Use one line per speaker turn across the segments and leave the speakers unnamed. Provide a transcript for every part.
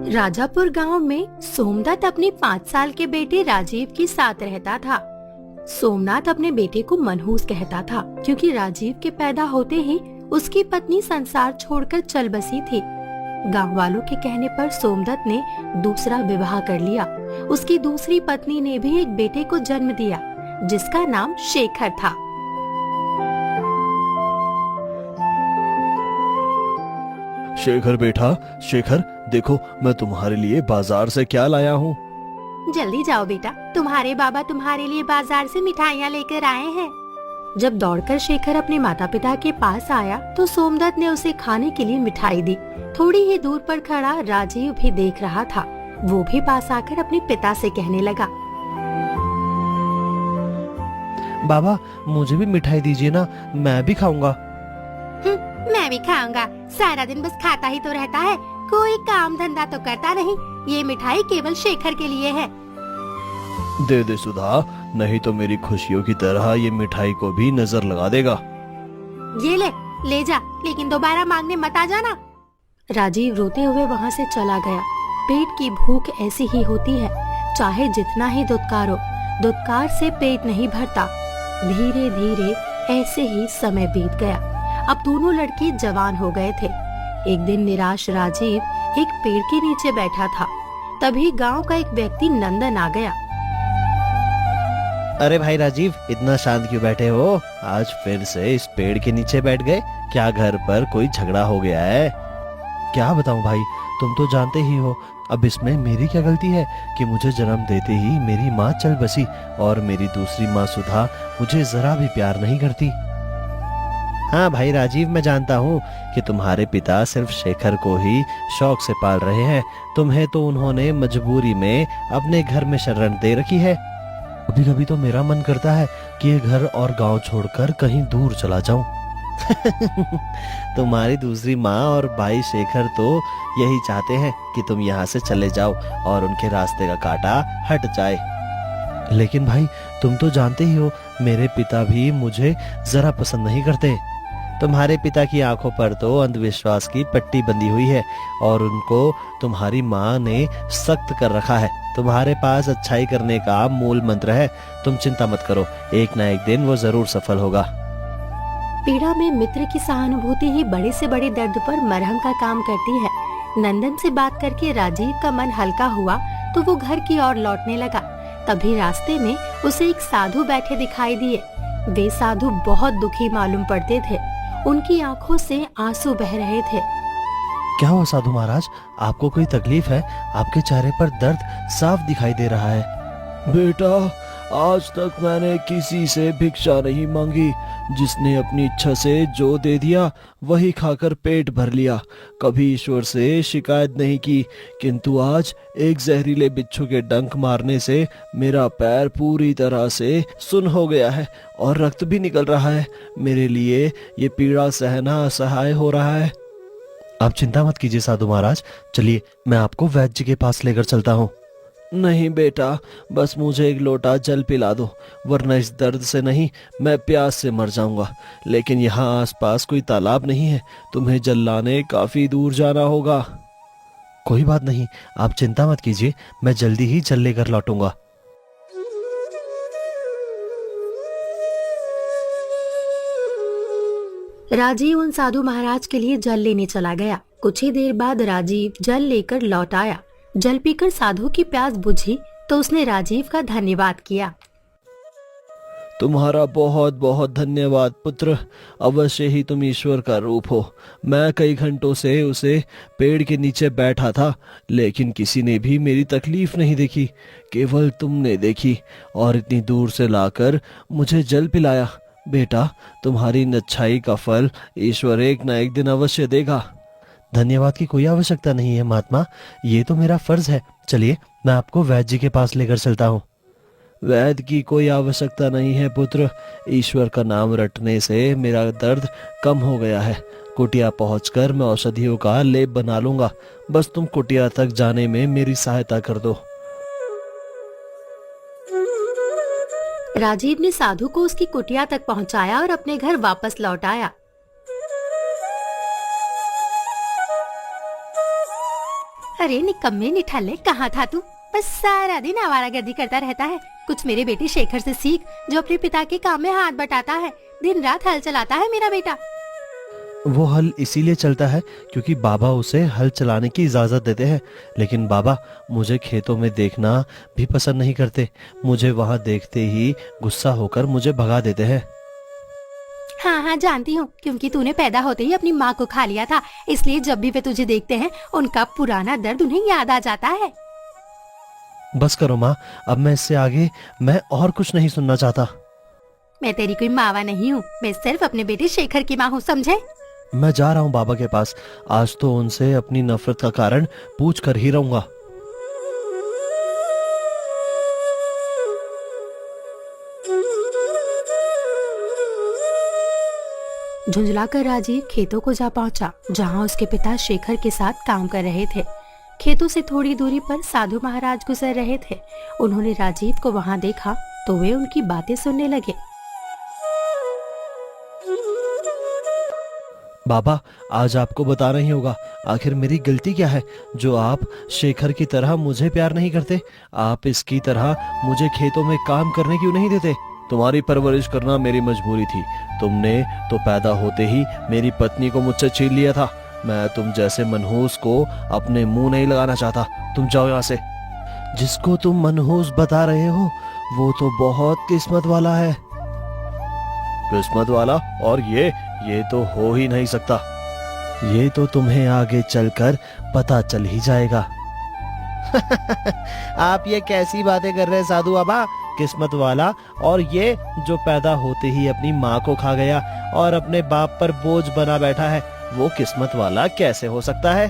राजापुर गांव में सोमनाथ अपने 5 साल के बेटे राजीव के साथ रहता था। सोमनाथ अपने बेटे को मनहूस कहता था क्योंकि राजीव के पैदा होते ही उसकी पत्नी संसार छोड़कर चल बसी थी। गांव वालों के कहने पर सोमनाथ ने दूसरा विवाह कर लिया। उसकी दूसरी पत्नी ने भी एक बेटे को जन्म दिया जिसका नाम शेखर था।
शेखर बेटा, शेखर देखो मैं तुम्हारे लिए बाजार से क्या लाया हूँ।
जल्दी जाओ बेटा, तुम्हारे बाबा तुम्हारे लिए बाजार से मिठाइयाँ लेकर आए हैं। जब दौड़कर शेखर अपने माता पिता के पास आया तो सोमनाथ ने उसे खाने के लिए मिठाई दी। थोड़ी ही दूर पर खड़ा राजीव भी देख रहा था। वो भी पास आकर अपने पिता से कहने लगा,
बाबा मुझे भी मिठाई दीजिए ना, मैं भी खाऊंगा।
मैं भी खाऊंगा, सारा दिन बस खाता ही तो रहता है, कोई काम धंधा तो करता नहीं। ये मिठाई केवल शेखर के लिए है।
दे दे सुधा, नहीं तो मेरी खुशियों की तरह ये मिठाई को भी नजर लगा देगा।
ये ले जा, लेकिन दोबारा मांगने मत आ जाना। राजीव रोते हुए वहाँ से चला गया। पेट की भूख ऐसी ही होती है, चाहे जितना ही दुत्कारो, दुत्कार से पेट नहीं भरता। धीरे धीरे ऐसे ही समय बीत गया। अब दोनों लड़के जवान हो गए थे। एक दिन निराश राजीव एक पेड़ के नीचे बैठा था। तभी गांव का एक व्यक्ति नंदन आ गया।
अरे भाई राजीव, इतना शांत क्यों बैठे हो? आज फिर से इस पेड़ के नीचे बैठ गए? क्या घर पर कोई झगड़ा हो गया है? क्या बताऊं भाई, तुम तो जानते ही हो। अब इसमें मेरी क्या गलती है कि मुझे जन्म देते ही मेरी माँ चल बसी और मेरी दूसरी माँ सुधा मुझे जरा भी प्यार नहीं करती। हाँ भाई राजीव, मैं जानता हूँ कि तुम्हारे पिता सिर्फ शेखर को ही शौक से पाल रहे हैं। तुम्हें तो उन्होंने मजबूरी में अपने घर में शरण दे रखी है। कभी कभी तो मेरा मन करता है कि ये घर और गांव छोड़कर कहीं दूर चला जाऊं। तुम्हारी दूसरी माँ और भाई शेखर तो यही चाहते हैं कि तुम यहाँ से चले जाओ और उनके रास्ते का कांटा हट जाए। लेकिन भाई तुम तो जानते ही हो, मेरे पिता भी मुझे जरा पसंद नहीं करते। तुम्हारे पिता की आंखों पर तो अंधविश्वास की पट्टी बंधी हुई है और उनको तुम्हारी माँ ने सख्त कर रखा है। तुम्हारे पास अच्छाई करने का मूल मंत्र है। तुम चिंता मत करो, एक ना एक दिन वो जरूर सफल होगा।
पीड़ा में मित्र की सहानुभूति ही बड़े से बड़े दर्द पर मरहम का काम करती है। नंदन से बात करके राजीव का मन हल्का हुआ तो वो घर की ओर लौटने लगा। तभी रास्ते में उसे एक साधु बैठे दिखाई दिए। वे साधु बहुत दुखी मालूम पड़ते थे। उनकी आंखों से आंसू बह रहे थे।
क्या हुआ साधु महाराज, आपको कोई तकलीफ है? आपके चेहरे पर दर्द साफ दिखाई दे रहा है। बेटा, आज तक मैंने किसी से भिक्षा नहीं मांगी। जिसने अपनी इच्छा से जो दे दिया वही खाकर पेट भर लिया। कभी ईश्वर से शिकायत नहीं की, किंतु आज एक जहरीले बिच्छू के डंक मारने से मेरा पैर पूरी तरह से सुन्न हो गया है और रक्त भी निकल रहा है। मेरे लिए ये पीड़ा सहना असहाय हो रहा है। आप चिंता मत कीजिए साधु महाराज, चलिए मैं आपको वैद्य जी के पास लेकर चलता हूँ। नहीं बेटा, बस मुझे एक लोटा जल पिला दो, वरना इस दर्द से नहीं मैं प्यास से मर जाऊंगा। लेकिन यहाँ आसपास कोई तालाब नहीं है, तुम्हें जल लाने काफी दूर जाना होगा। कोई बात नहीं, आप चिंता मत कीजिए, मैं जल्दी ही जल लेकर लौटूंगा।
राजीव उन साधु महाराज के लिए जल लेने चला गया। कुछ ही देर बाद राजीव जल लेकर लौट आया। जल पीकर साधु की प्यास बुझी तो उसने राजीव का धन्यवाद किया।
तुम्हारा बहुत बहुत धन्यवाद पुत्र, अवश्य ही तुम ईश्वर का रूप हो। मैं कई घंटों से उसे पेड़ के नीचे बैठा था, लेकिन किसी ने भी मेरी तकलीफ नहीं देखी, केवल तुमने देखी और इतनी दूर से लाकर मुझे जल पिलाया। बेटा, तुम्हारी अच्छाई का फल ईश्वर एक ना एक दिन अवश्य देगा। धन्यवाद की कोई आवश्यकता नहीं है महात्मा, ये तो मेरा फर्ज है। चलिए मैं आपको वैद्य जी के पास लेकर चलता हूँ। वैद्य की कोई आवश्यकता नहीं है पुत्र, ईश्वर का नाम रटने से मेरा दर्द कम हो गया है। कुटिया पहुंचकर मैं औषधियों का लेप बना लूंगा, बस तुम कुटिया तक जाने में मेरी सहायता कर दो।
राजीव ने साधु को उसकी कुटिया तक पहुंचाया और अपने घर वापस लौट आया। अरे निकम्मे निठल्ले, कहाँ था तू? बस सारा दिन आवारागर्दी करता रहता है। कुछ मेरे बेटे शेखर से सीख, जो अपने पिता के काम में हाथ बटाता है। दिन रात हल चलाता है मेरा बेटा।
वो हल इसीलिए चलता है क्योंकि बाबा उसे हल चलाने की इजाजत देते हैं, लेकिन बाबा मुझे खेतों में देखना भी पसंद नहीं करते। मुझे वहाँ देखते ही गुस्सा होकर मुझे भगा देते हैं।
हाँ हाँ जानती हूँ, क्योंकि तूने पैदा होते ही अपनी माँ को खा लिया था, इसलिए जब भी वे तुझे देखते हैं उनका पुराना दर्द उन्हें याद आ जाता है।
बस करो माँ, अब मैं इससे आगे मैं और कुछ नहीं सुनना चाहता।
मैं तेरी कोई मावा नहीं हूँ, मैं सिर्फ अपने बेटे शेखर की माँ हूँ, समझे?
मैं जा रहा हूँ बाबा के पास। आज तो उनसे अपनी नफरत का कारण पूछ कर ही रहूंगा।
झुंझलाकर राजीव खेतों को जा पहुंचा, जहां उसके पिता शेखर के साथ काम कर रहे थे। खेतों से थोड़ी दूरी पर साधु महाराज गुजर रहे थे। उन्होंने राजीव को वहां देखा तो वे उनकी बातें सुनने लगे।
बाबा, आज आपको बताना ही होगा, आखिर मेरी गलती क्या है जो आप शेखर की तरह मुझे प्यार नहीं करते? आप इसकी तरह मुझे खेतों में काम करने क्यों नहीं देते? तुम्हारी परवरिश करना मेरी मजबूरी थी। तुमने तो पैदा होते ही मेरी पत्नी को मुझसे छीन लिया था। मैं तुम जैसे मनहूस को अपने मुंह नहीं लगाना चाहता। तुम जाओ यहाँ से। जिसको तुम मनहूस बता रहे हो वो तो बहुत किस्मत वाला है। किस्मत वाला? और ये तो हो ही नहीं सकता। ये तो तुम्हें आगे चलकर पता चल ही जाएगा। आप ये कैसी बातें कर रहे हैं साधु बाबा? किस्मत वाला और ये जो पैदा होते ही अपनी माँ को खा गया और अपने बाप पर बोझ बना बैठा है, वो किस्मत वाला कैसे हो सकता है?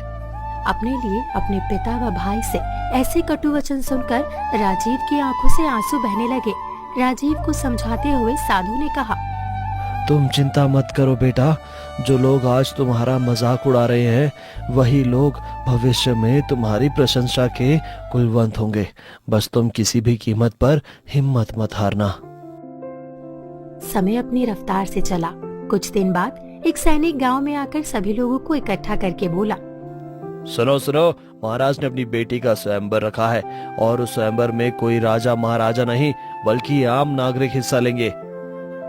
अपने लिए अपने पिता व भाई से ऐसे कटु वचन सुनकर राजीव की आंखों से आंसू बहने लगे। राजीव को समझाते हुए साधु ने कहा,
तुम चिंता मत करो बेटा। जो लोग आज तुम्हारा मजाक उड़ा रहे हैं वही लोग भविष्य में तुम्हारी प्रशंसा के कुलवंत होंगे। बस तुम किसी भी कीमत पर हिम्मत मत हारना।
समय अपनी रफ्तार से चला। कुछ दिन बाद एक सैनिक गांव में आकर सभी लोगों को इकट्ठा करके बोला,
सुनो सुनो, महाराज ने अपनी बेटी का स्वयंवर रखा है और उस स्वयंवर में कोई राजा महाराजा नहीं बल्कि आम नागरिक हिस्सा लेंगे।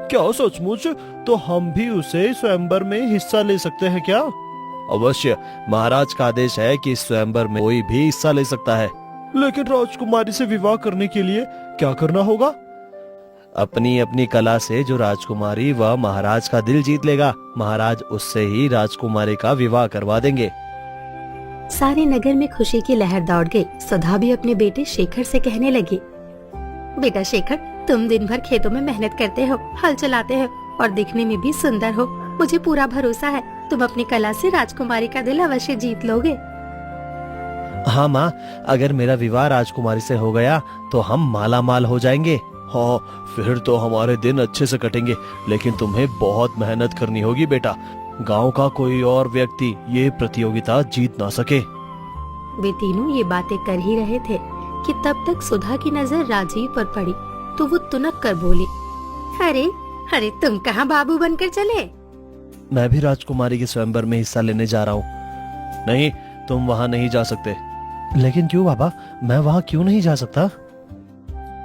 क्या सचमुच? तो हम भी उसे स्वयंवर में हिस्सा ले सकते हैं क्या? अवश्य, महाराज का आदेश है कि इस स्वयंवर में कोई भी हिस्सा ले सकता है। लेकिन राजकुमारी से विवाह करने के लिए क्या करना होगा? अपनी अपनी कला से जो राजकुमारी व महाराज का दिल जीत लेगा, महाराज उससे ही राजकुमारी का विवाह करवा देंगे।
सारे नगर में खुशी की लहर दौड़ गई। सुधा भी अपने बेटे शेखर से कहने लगी, बेटा शेखर, तुम दिन भर खेतों में मेहनत करते हो, हल चलाते हो और दिखने में भी सुंदर हो। मुझे पूरा भरोसा है तुम अपनी कला से राजकुमारी का दिल अवश्य जीत लोगे।
हाँ माँ, अगर मेरा विवाह राजकुमारी से हो गया तो हम माला माल हो जाएंगे। हाँ, फिर तो हमारे दिन अच्छे से कटेंगे। लेकिन तुम्हें बहुत मेहनत करनी होगी बेटा। गांव का कोई और व्यक्ति ये प्रतियोगिता जीत ना सके।
वे तीनों ये बातें कर ही रहे थे कि तब तक सुधा की नजर राजीव पर पड़ी तो वो तुनक कर बोली, अरे अरे तुम कहाँ बाबू बनकर चले?
मैं भी राजकुमारी के स्वयंवर में हिस्सा लेने जा रहा हूँ। नहीं, तुम वहाँ नहीं जा सकते। लेकिन क्यों बाबा, मैं वहाँ क्यों नहीं जा सकता?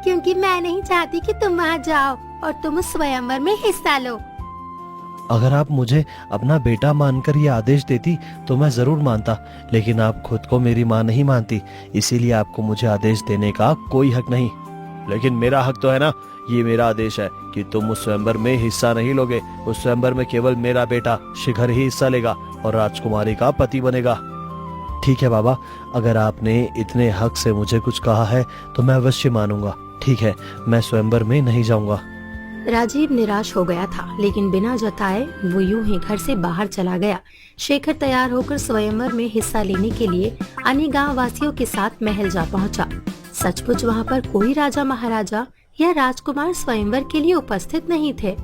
क्योंकि मैं नहीं चाहती कि तुम वहाँ जाओ और तुम उस स्वयंवर में हिस्सा लो।
अगर आप मुझे अपना बेटा मानकर ये आदेश देती तो मैं जरूर मानता, लेकिन आप खुद को मेरी माँ नहीं मानती, इसीलिए आपको मुझे आदेश देने का कोई हक नहीं। लेकिन मेरा हक तो है ना। ये मेरा आदेश है कि तुम उस स्वयंवर में हिस्सा नहीं लोगे। उस स्वयंवर में केवल मेरा बेटा शिखर ही हिस्सा लेगा और राजकुमारी का पति बनेगा। ठीक है बाबा, अगर आपने इतने हक से मुझे कुछ कहा है तो मैं अवश्य मानूंगा। ठीक है, मैं स्वयंवर में नहीं जाऊंगा।
राजीव निराश हो गया था, लेकिन बिना जताए वो यूं ही घर से बाहर चला गया। शेखर तैयार होकर स्वयंवर में हिस्सा लेने के लिए अन्य गांव वासियों के साथ महल जा पहुंचा। सचमुच वहां पर कोई राजा महाराजा या राजकुमार स्वयंवर के लिए उपस्थित नहीं थे।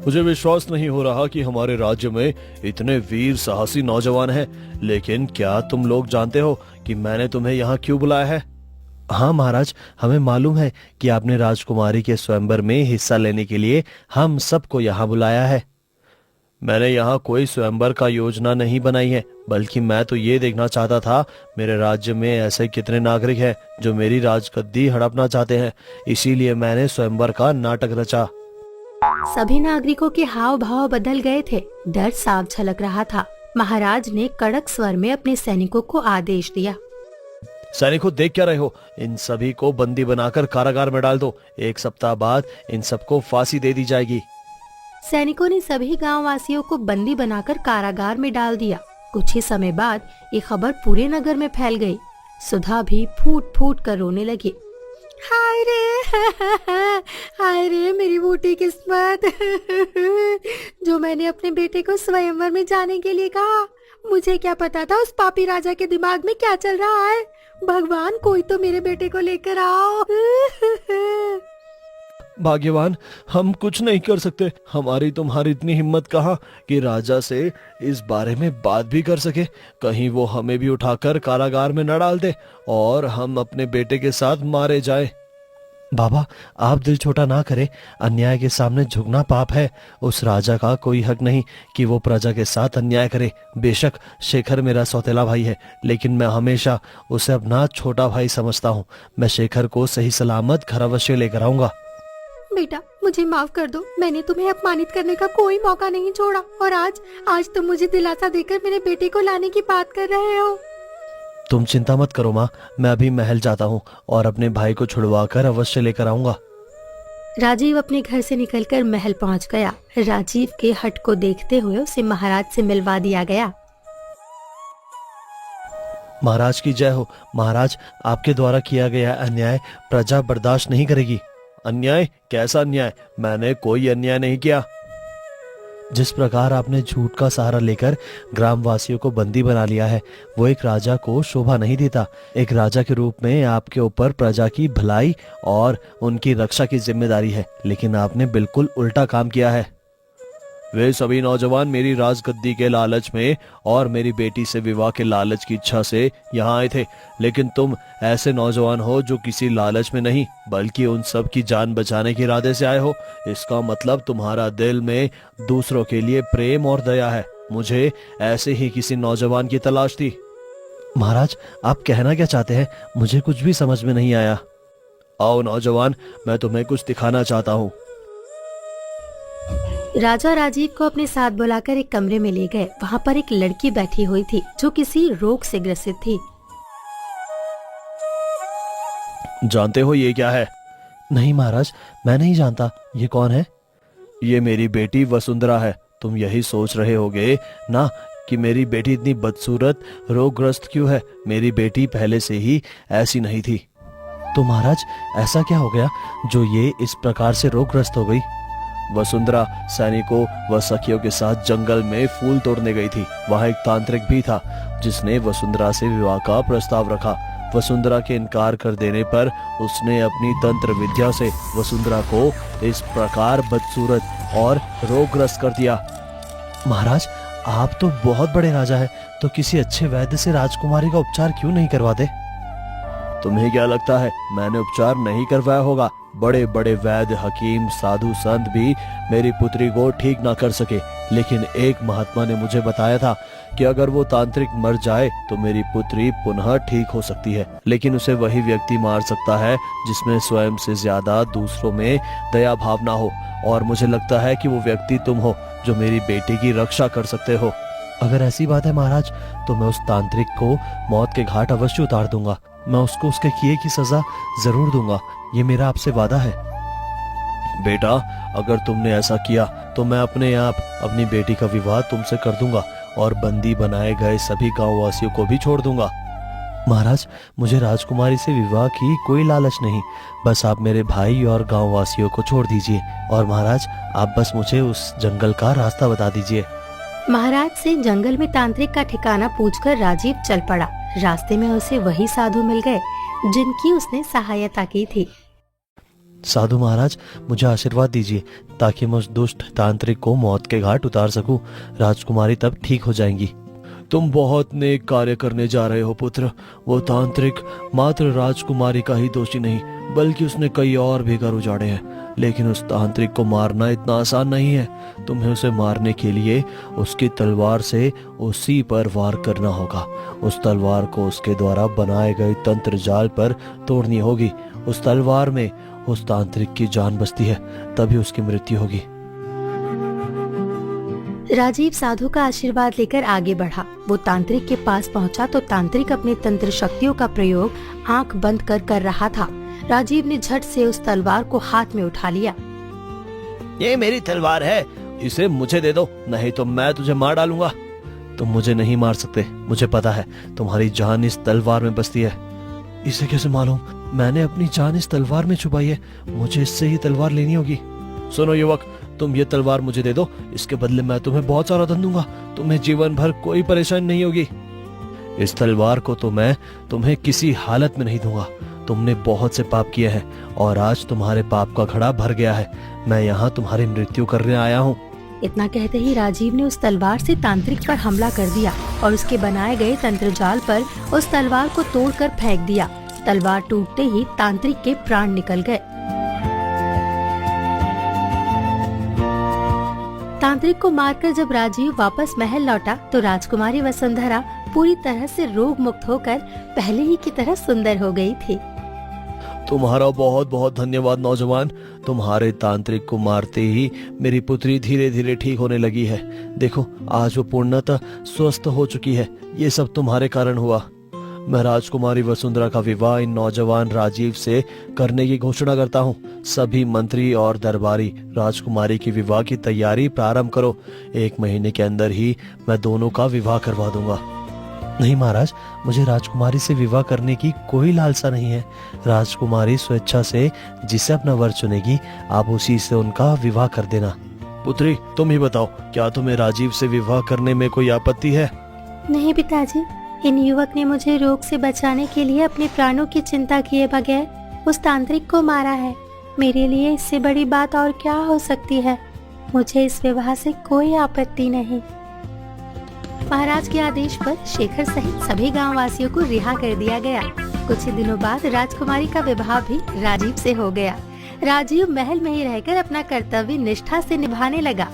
मुझे विश्वास नहीं हो रहा कि हमारे राज्य में इतने वीर साहसी नौजवान हैं। लेकिन क्या तुम लोग जानते हो कि मैंने तुम्हें यहाँ क्यों बुलाया है? हाँ महाराज, हमें मालूम है कि आपने राजकुमारी के स्वयंवर में हिस्सा लेने के लिए हम सबको यहाँ बुलाया है। मैंने यहाँ कोई स्वयंवर का योजना नहीं बनाई है, बल्कि मैं तो ये देखना चाहता था मेरे राज्य में ऐसे कितने नागरिक हैं जो मेरी राजगद्दी हड़पना चाहते हैं। इसीलिए मैंने स्वयंवर का नाटक रचा।
सभी नागरिकों के हाव भाव बदल गए थे। डर साफ झलक रहा था। महाराज ने कड़क स्वर में अपने सैनिकों को आदेश दिया।
सैनिकों, देख क्या रहे हो? इन सभी को बंदी बनाकर कारागार में डाल दो। 1 सप्ताह बाद इन सबको फांसी दे दी जाएगी।
सैनिकों ने सभी गांव वासियों को बंदी बनाकर कारागार में डाल दिया। कुछ ही समय बाद ये खबर पूरे नगर में फैल गई। सुधा भी फूट फूट कर रोने लगी। हाय रे हाय रे मेरी बूटी किस्मत जो मैंने अपने बेटे को स्वयंवर में जाने के लिए कहा। मुझे क्या पता था उस पापी राजा के दिमाग में क्या चल रहा है। भगवान, कोई तो मेरे बेटे को लेकर आओ।
भाग्यवान, हम कुछ नहीं कर सकते। हमारी तुम्हारी इतनी हिम्मत कहाँ कि राजा से इस बारे में बात भी कर सके। कहीं वो हमें भी उठाकर कारागार में न डाल दे और हम अपने बेटे के साथ मारे जाए। बाबा, आप दिल छोटा ना करें। अन्याय के सामने झुकना पाप है। उस राजा का कोई हक नहीं कि वो प्रजा के साथ अन्याय करे। बेशक शेखर मेरा सौतेला भाई है, लेकिन मैं हमेशा उसे अपना छोटा भाई समझता हूँ। मैं शेखर को सही सलामत घर अवश्य लेकर आऊंगा।
बेटा, मुझे माफ कर दो। मैंने तुम्हें अपमानित करने का कोई मौका नहीं छोड़ा और आज तुम मुझे दिलासा देकर मेरे बेटे को लाने की बात कर रहे हो।
तुम चिंता मत करो माँ, मैं अभी महल जाता हूँ और अपने भाई को छुड़वाकर अवश्य लेकर आऊंगा।
राजीव अपने घर से निकलकर महल पहुँच गया। राजीव के हट को देखते हुए उसे महाराज से मिलवा दिया गया।
महाराज की जय हो। महाराज, आपके द्वारा किया गया अन्याय प्रजा बर्दाश्त नहीं करेगी। अन्याय? कैसा अन्याय? मैंने कोई अन्याय नहीं किया। जिस प्रकार आपने झूठ का सहारा लेकर ग्रामवासियों को बंदी बना लिया है, वो एक राजा को शोभा नहीं देता। एक राजा के रूप में आपके ऊपर प्रजा की भलाई और उनकी रक्षा की जिम्मेदारी है, लेकिन आपने बिल्कुल उल्टा काम किया है। वे सभी नौजवान मेरी राजगद्दी के लालच में और मेरी बेटी से विवाह के लालच की इच्छा से यहाँ आए थे, लेकिन तुम ऐसे नौजवान हो जो किसी लालच में नहीं बल्कि उन सब की जान बचाने के इरादे से आए हो। इसका मतलब तुम्हारा दिल में दूसरों के लिए प्रेम और दया है। मुझे ऐसे ही किसी नौजवान की तलाश थी। महाराज, आप कहना क्या चाहते हैं? मुझे कुछ भी समझ में नहीं आया। आओ नौजवान, मैं तुम्हें कुछ दिखाना चाहता हूँ।
राजा राजीव को अपने साथ बुलाकर एक कमरे में ले गए। वहाँ पर एक लड़की बैठी हुई थी जो किसी रोग से ग्रसित थी।
जानते हो ये क्या है? नहीं महाराज, मैं नहीं जानता। ये कौन है? ये मेरी बेटी वसुंधरा है। तुम यही सोच रहे होगे ना कि मेरी बेटी इतनी बदसूरत रोगग्रस्त क्यों है। मेरी बेटी पहले से ही ऐसी नहीं थी। तो महाराज, ऐसा क्या हो गया जो ये इस प्रकार से रोगग्रस्त हो गई? वसुंधरा सैनिकों व सखियों के साथ जंगल में फूल तोड़ने गई थी। वहाँ एक तांत्रिक भी था जिसने वसुंधरा से विवाह का प्रस्ताव रखा। वसुंधरा के इनकार कर देने पर उसने अपनी तंत्र विद्या से वसुंधरा को इस प्रकार बदसूरत और रोगग्रस्त कर दिया। महाराज, आप तो बहुत बड़े राजा हैं, तो किसी अच्छे वैद्य से राजकुमारी का उपचार क्यों नहीं करवाते? तुम्हें क्या लगता है मैंने उपचार नहीं करवाया होगा? बड़े बड़े वैद्य, हकीम, साधु, संत भी मेरी पुत्री को ठीक ना कर सके, लेकिन एक महात्मा ने मुझे बताया था कि अगर वो तांत्रिक मर जाए तो मेरी पुत्री पुनः ठीक हो सकती है। लेकिन उसे वही व्यक्ति मार सकता है जिसमें स्वयं से ज्यादा दूसरों में दया भावना हो, और मुझे लगता है कि वो व्यक्ति तुम हो जो मेरी बेटी की रक्षा कर सकते हो। अगर ऐसी बात है महाराज, तो मैं उस तांत्रिक को मौत के घाट अवश्य उतार दूंगा। मैं उसको उसके किए की सजा जरूर दूंगा। ये मेरा आपसे वादा है। बेटा, अगर तुमने ऐसा किया तो मैं अपने आप अपनी बेटी का विवाह तुमसे कर दूंगा और बंदी बनाए गए सभी गांव वासियों को भी छोड़ दूंगा। महाराज, मुझे राजकुमारी से विवाह की कोई लालच नहीं। बस आप मेरे भाई और गांव वासियों को छोड़ दीजिए, और महाराज आप बस मुझे उस जंगल का रास्ता बता दीजिए।
महाराज से जंगल में तांत्रिक का ठिकाना पूछकर राजीव चल पड़ा। रास्ते में उसे वही साधु मिल गए जिनकी उसने सहायता की थी।
साधु महाराज, मुझे आशीर्वाद दीजिए ताकि मैं उस दुष्ट तांत्रिक को मौत के घाट उतार सकूं। राजकुमारी तब ठीक हो जाएंगी। तुम बहुत नेक कार्य करने जा रहे हो पुत्र। वो तांत्रिक मात्र राजकुमारी का ही दोषी नहीं, बल्कि उसने कई और भी घर उजाड़े हैं। लेकिन उस तांत्रिक को मारना इतना आसान नहीं है। तुम्हें उसे मारने के लिए उसकी तलवार से उसी पर वार करना होगा। उस तलवार को उसके द्वारा बनाए गए तंत्र जाल पर तोड़नी होगी। उस तलवार में उस तांत्रिक की जान बसती है, तभी उसकी मृत्यु होगी।
राजीव साधु का आशीर्वाद लेकर आगे बढ़ा। वो तांत्रिक के पास पहुंचा तो तांत्रिक अपने तंत्र शक्तियों का प्रयोग आंख बंद कर रहा था। राजीव ने झट से उस तलवार को हाथ में उठा लिया।
ये मेरी तलवार है, इसे मुझे दे दो, नहीं तो मैं तुझे मार डालूंगा। तुम मुझे नहीं मार सकते, मुझे पता है तुम्हारी जान इस तलवार में बसती है। इसे कैसे मालूम? मैंने अपनी जान इस तलवार में छुपाई है, मुझे इससे ही तलवार लेनी होगी। सुनो युवक, तुम ये तलवार मुझे दे दो, इसके बदले मैं तुम्हें बहुत सारा धन दूंगा। तुम्हें जीवन भर कोई परेशानी नहीं होगी। इस तलवार को तो मैं तुम्हें किसी हालत में नहीं दूंगा। तुमने बहुत से पाप किए हैं और आज तुम्हारे पाप का घड़ा भर गया है। मैं यहाँ तुम्हारी मृत्यु करने आया हूँ।
इतना कहते ही राजीव ने उस तलवार से तांत्रिक पर हमला कर दिया और उसके बनाए गए तंत्र जाल पर उस तलवार को तोड़कर फेंक दिया। तलवार टूटते ही तांत्रिक के प्राण निकल गए। तांत्रिक को मारकर जब राजीव वापस महल लौटा तो राजकुमारी वसुंधरा पूरी तरह से रोग मुक्त होकर पहले ही की तरह सुंदर हो गई थी।
तुम्हारा बहुत बहुत धन्यवाद नौजवान। तुम्हारे तांत्रिक को मारते ही मेरी पुत्री धीरे धीरे ठीक होने लगी है। देखो, आज वो पूर्णतः स्वस्थ हो चुकी है। ये सब तुम्हारे कारण हुआ। मैं राजकुमारी वसुंधरा का विवाह इन नौजवान राजीव से करने की घोषणा करता हूँ। सभी मंत्री और दरबारी राजकुमारी की विवाह की तैयारी प्रारंभ करो। 1 महीने के अंदर ही मैं दोनों का विवाह करवा दूंगा। नहीं महाराज, मुझे राजकुमारी से विवाह करने की कोई लालसा नहीं है। राजकुमारी स्वेच्छा से जिसे अपना वर चुनेगी, आप उसी से उनका विवाह कर देना। पुत्री, तुम ही बताओ, क्या तुम्हें राजीव से विवाह करने में कोई आपत्ति है?
नहीं पिताजी, इन युवक ने मुझे रोग से बचाने के लिए अपने प्राणों की चिंता किए बगैर उस तांत्रिक को मारा है। मेरे लिए इससे बड़ी बात और क्या हो सकती है। मुझे इस विवाह से कोई आपत्ति नहीं। महाराज के आदेश पर शेखर सहित सभी गांव वासियों को रिहा कर दिया गया। कुछ ही दिनों बाद राजकुमारी का विवाह भी राजीव से हो गया। राजीव महल में ही रहकर अपना कर्तव्य निष्ठा से निभाने लगा।